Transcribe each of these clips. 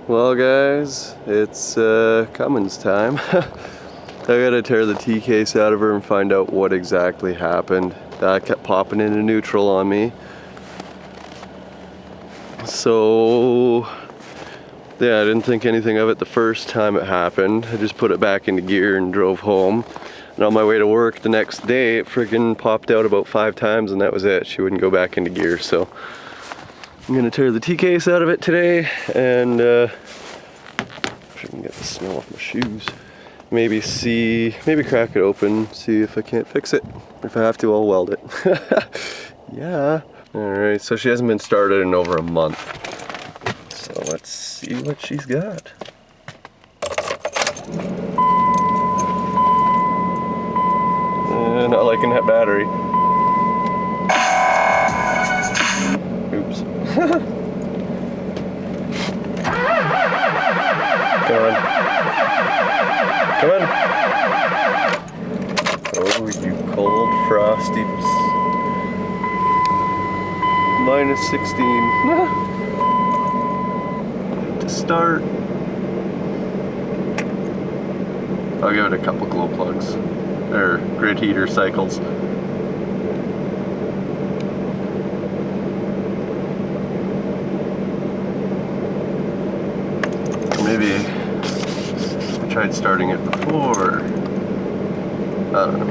Well guys, it's Cummins time. I gotta tear the T case out of her and find out what exactly happened. That kept popping into neutral on me. So yeah, I didn't think anything of it the first time it happened. I just put it back into gear and drove home. And on my way to work the next day, it friggin' popped out about 5 times and that was it. She wouldn't go back into gear. So I'm gonna tear the T case out of it today and if I can get the snow off my shoes. Maybe crack it open, see if I can't fix it. If I have to, I'll weld it. Yeah. Alright, so she hasn't been started in over a month. So let's see what she's got. Not liking that battery. Oops. Come on. Come on. Oh, you cold frosty. -16. To start. I'll give it a couple glow plugs. Or grid heater cycles. Maybe I tried starting it before. I don't know.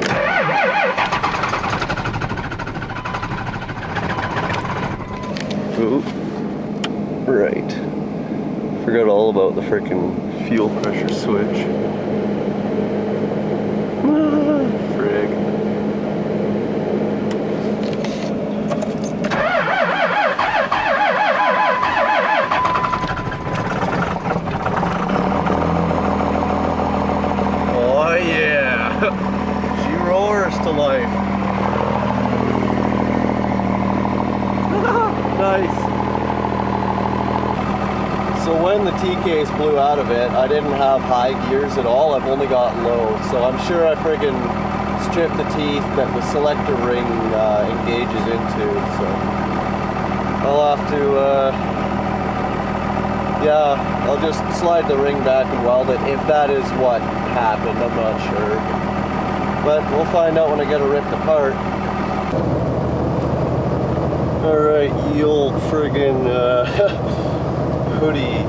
Ooh. Right. Forgot all about the frickin' fuel pressure switch. Frig. Oh yeah! She roars to life. Nice. So when the T case blew out of it, I didn't have high gears at all. I've only got low. So I'm sure I friggin' stripped the teeth that the selector ring engages into. So I'll have to, yeah, I'll just slide the ring back and weld it if that is what happened. I'm not sure. But we'll find out when I get it ripped apart. Alright, ye old friggin' hoodie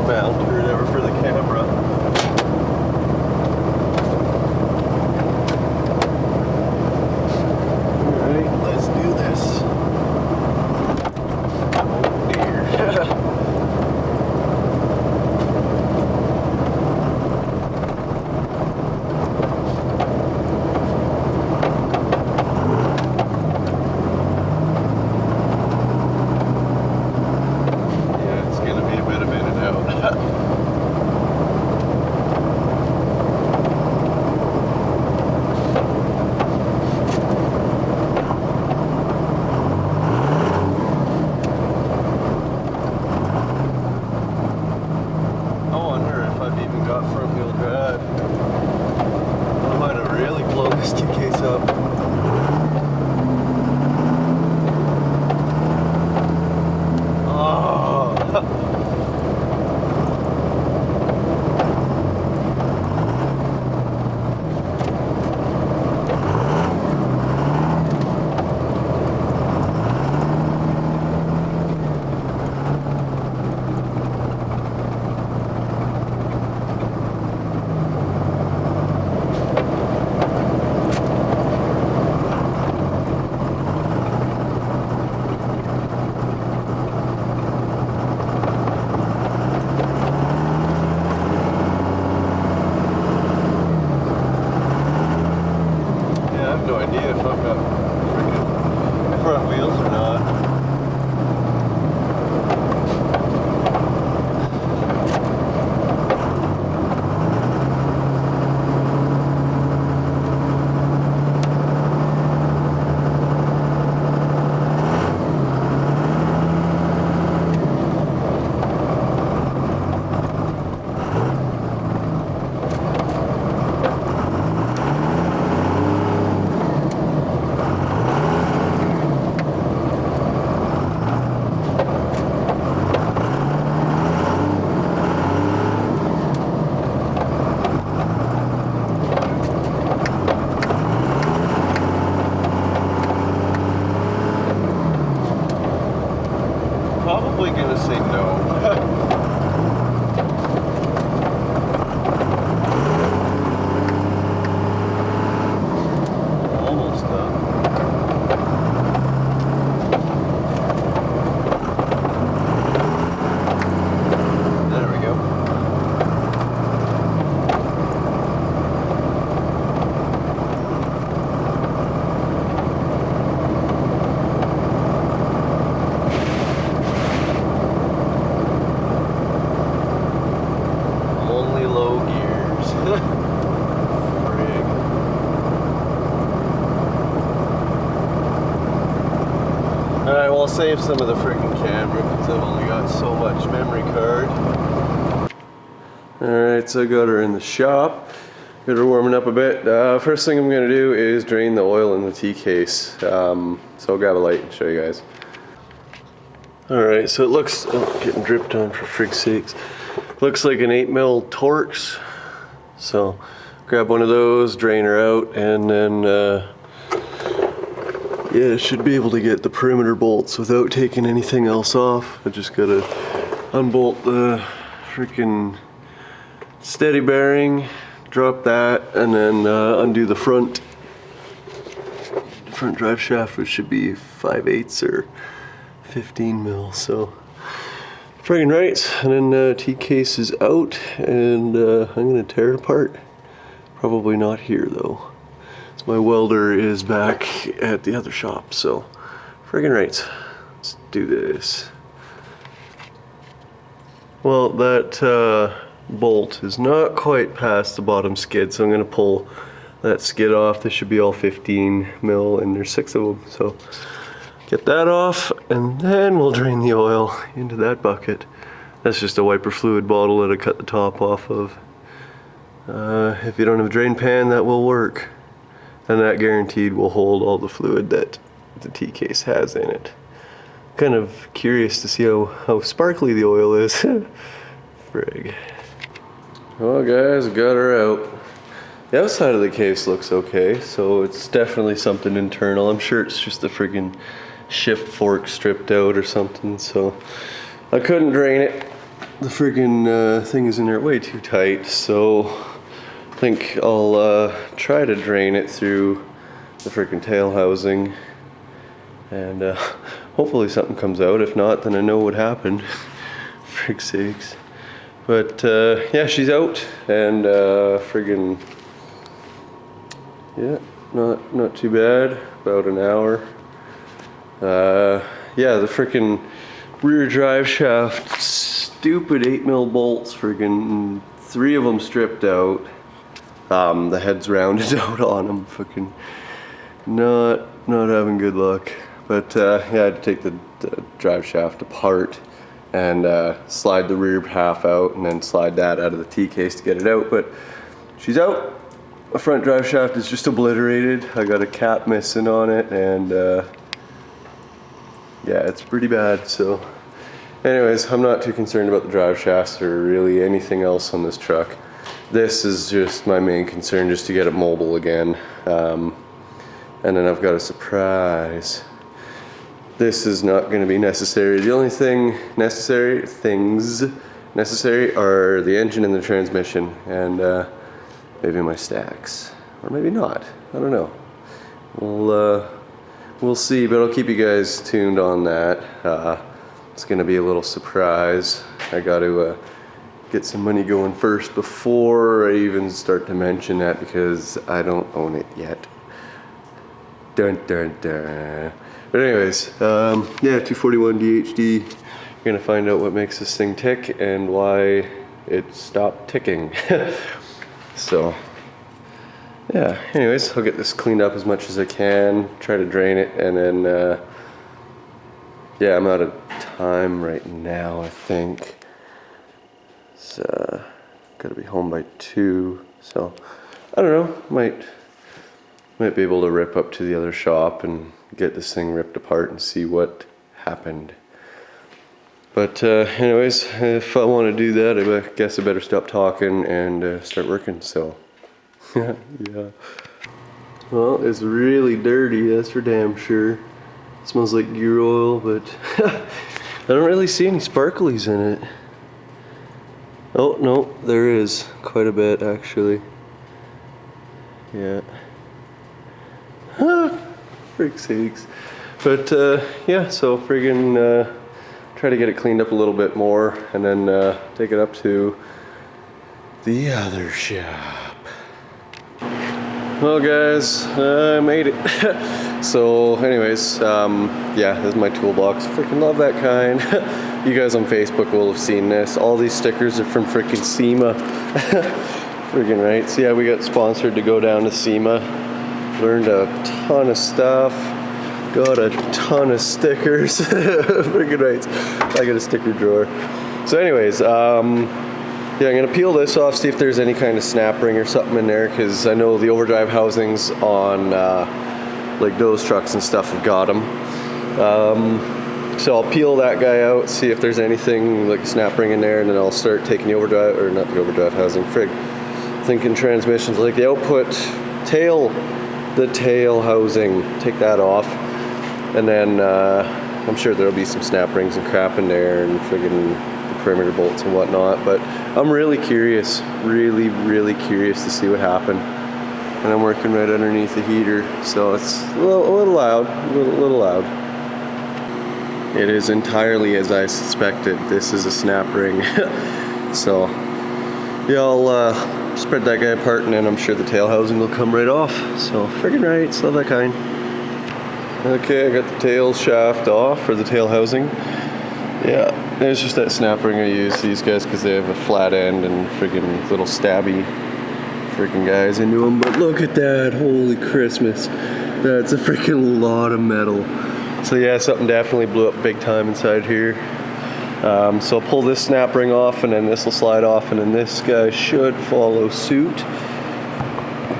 mount or whatever for the camera. Alright, let's do this. Oh dear. say no. Almost done. There we go. Only low gears. Frig. Alright, well, I'll save some of the freaking camera because I've only got so much memory card. Alright, so I got her in the shop. Got her warming up a bit. First thing I'm going to do is drain the oil in the T-case. So I'll grab a light and show you guys. Alright, so it looks, oh, getting dripped on for frig's sakes. Looks like an 8mm Torx. So grab one of those, drain her out, and then yeah, should be able to get the perimeter bolts without taking anything else off. I just gotta unbolt the freaking steady bearing, drop that, and then undo the front drive shaft, which should be 5/8 or 15mm. So friggin' right, and then T-case is out, and I'm gonna tear it apart. Probably not here though. So my welder is back at the other shop, so friggin' right. Let's do this. Well, that bolt is not quite past the bottom skid, so I'm gonna pull that skid off. This should be all 15mm, and there's 6 of them, so get that off, and then we'll drain the oil into that bucket. That's just a wiper fluid bottle that I cut the top off of. If you don't have a drain pan, that will work. And that guaranteed will hold all the fluid that the T-case has in it. Kind of curious to see how sparkly the oil is. Frig. Well guys, got her out. The outside of the case looks okay, so it's definitely something internal. I'm sure it's just the friggin' shift fork stripped out or something, so I couldn't drain it. The friggin' thing is in there way too tight, so I think I'll try to drain it through the friggin' tail housing, and hopefully something comes out. If not, then I know what happened. Frig sakes. But yeah, she's out, and friggin', yeah, not too bad. About an hour. Yeah, the frickin' rear drive shaft, stupid 8mm bolts, friggin' 3 of them stripped out. The head's rounded out on them, fucking not having good luck. But yeah, I had to take the drive shaft apart and slide the rear half out, and then slide that out of the T-case to get it out. But she's out. The front drive shaft is just obliterated. I got a cap missing on it, and yeah, it's pretty bad. So anyways, I'm not too concerned about the drive shafts or really anything else on this truck. This is just my main concern, just to get it mobile again. And then I've got a surprise. This is not going to be necessary. The only things necessary are the engine and the transmission, and maybe my stacks, or maybe not. I don't know. We'll see, but I'll keep you guys tuned on that. It's going to be a little surprise. I got to get some money going first before I even start to mention that, because I don't own it yet. Dun dun dun. But anyways, yeah, 241 DHD. You're gonna find out what makes this thing tick and why it stopped ticking. So yeah, anyways, I'll get this cleaned up as much as I can, try to drain it, and then yeah, I'm out of time right now, I think. So gotta be home by 2, so I don't know, might be able to rip up to the other shop and get this thing ripped apart and see what happened. But anyways, if I want to do that, I guess I better stop talking and start working. So yeah. Well, it's really dirty, that's for damn sure. It smells like gear oil, but I don't really see any sparklies in it. Oh, no, there is quite a bit actually. Yeah. Frick sakes. But yeah, so friggin' try to get it cleaned up a little bit more and then take it up to the other shop. Well guys, I made it. So anyways, yeah, this is my toolbox. Freaking love that kind. You guys on Facebook will have seen this. All these stickers are from freaking SEMA. Friggin' right. So yeah, we got sponsored to go down to SEMA. Learned a ton of stuff. Got a ton of stickers. Friggin' right. I got a sticker drawer. So anyways, yeah, I'm gonna peel this off, see if there's any kind of snap ring or something in there, because I know the overdrive housings on like those trucks and stuff have got them. So I'll peel that guy out, see if there's anything like a snap ring in there, and then I'll start taking the overdrive, or not the overdrive housing, thinking transmissions, like the output tail, the tail housing, take that off, and then I'm sure there'll be some snap rings and crap in there and friggin' perimeter bolts and whatnot, but I'm really curious, really curious to see what happened. And I'm working right underneath the heater, so it's a little loud, a little loud. It is entirely as I suspected. This is a snap ring. So yeah, I'll spread that guy apart, and then I'm sure the tail housing will come right off. So friggin' right, love that kind. Okay, I got the tail shaft off, or the tail housing. Yeah, there's just that snap ring I use these guys because they have a flat end and friggin' little stabby freaking guys into them. But look at that, holy Christmas. That's a freaking lot of metal. So yeah, something definitely blew up big time inside here. So I'll pull this snap ring off, and then this will slide off, and then this guy should follow suit.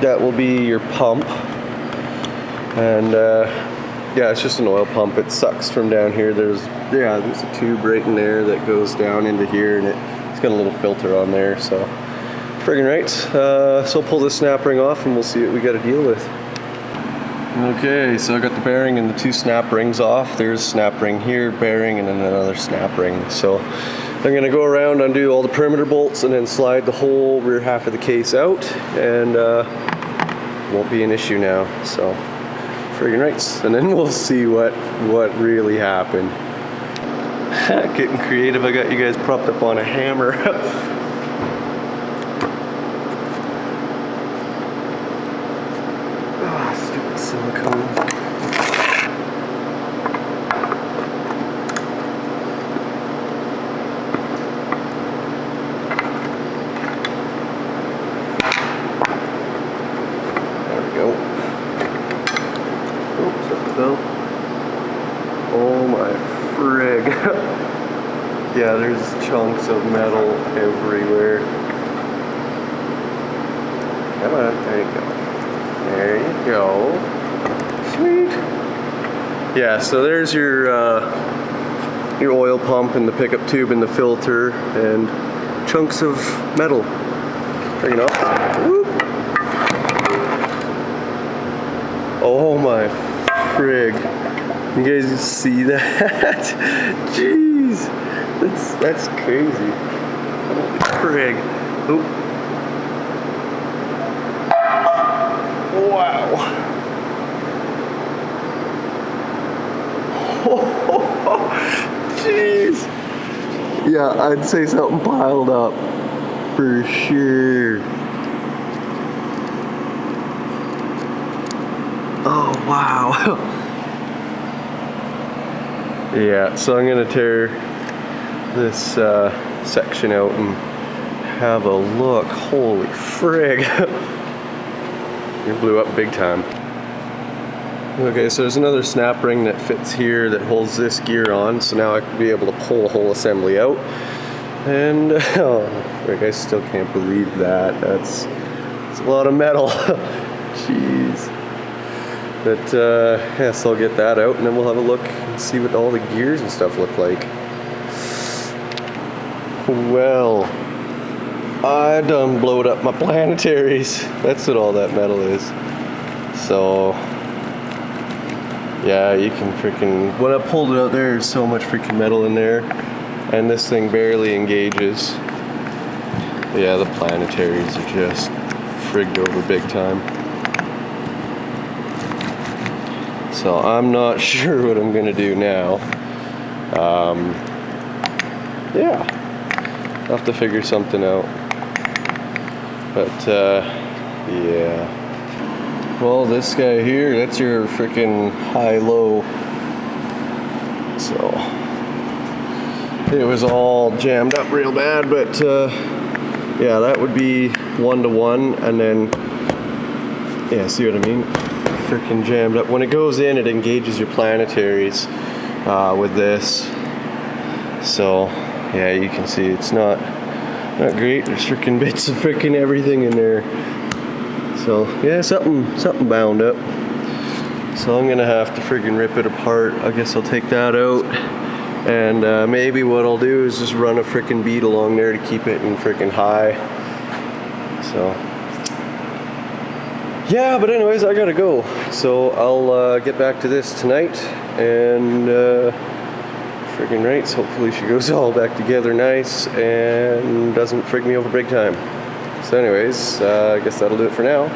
That will be your pump. And yeah, it's just an oil pump. It sucks from down here. There's a tube right in there that goes down into here, and it's got a little filter on there, so friggin' right. So I'll pull this snap ring off and we'll see what we got to deal with. Okay, so I got the bearing and the two snap rings off. There's a snap ring here, bearing, and then another snap ring. So I'm gonna go around, undo all the perimeter bolts, and then slide the whole rear half of the case out, and won't be an issue now. So friggin' right, and then we'll see what really happened. Getting creative. I got you guys propped up on a hammer. Stupid silicone. There we go. Oops, that fell. Oh my frig. Yeah, there's chunks of metal everywhere. Come on, there you go. There you go. Sweet. Yeah, so there's your oil pump and the pickup tube and the filter and chunks of metal. There you go. Whoop. Oh my frig. You guys see that? Jeez. That's crazy. Holy frig. Oop. Wow. Jeez. Yeah, I'd say something piled up for sure. Oh, wow. Yeah, so I'm gonna tear this section out and have a look. Holy frig. It blew up big time. Okay, so there's another snap ring that fits here that holds this gear on, so now I can be able to pull the whole assembly out. And oh, frig, I still can't believe that. That's a lot of metal. Jeez. But yeah, so I'll get that out, and then we'll have a look and see what all the gears and stuff look like. Well, I done blowed up my planetaries. That's what all that metal is. So Yeah, you can freaking, when I pulled it out there's so much freaking metal in there, and this thing barely engages. But yeah, the planetaries are just frigged over big time. So I'm not sure what I'm gonna do now. Yeah, I'll have to figure something out. But yeah. Well, this guy here, that's your freaking high-low. So it was all jammed up real bad, but yeah, that would be 1-to-1, and then yeah, see what I mean? Freaking jammed up. When it goes in, it engages your planetaries with this. So yeah, you can see it's not great. There's freaking bits of freaking everything in there. So yeah, something bound up. So I'm gonna have to freaking rip it apart. I guess I'll take that out, and maybe what I'll do is just run a freaking bead along there to keep it in freaking high. So yeah, but anyways, I gotta go. So I'll get back to this tonight, and friggin' rates. Hopefully she goes all back together nice and doesn't frig me over big time. So anyways, I guess that'll do it for now.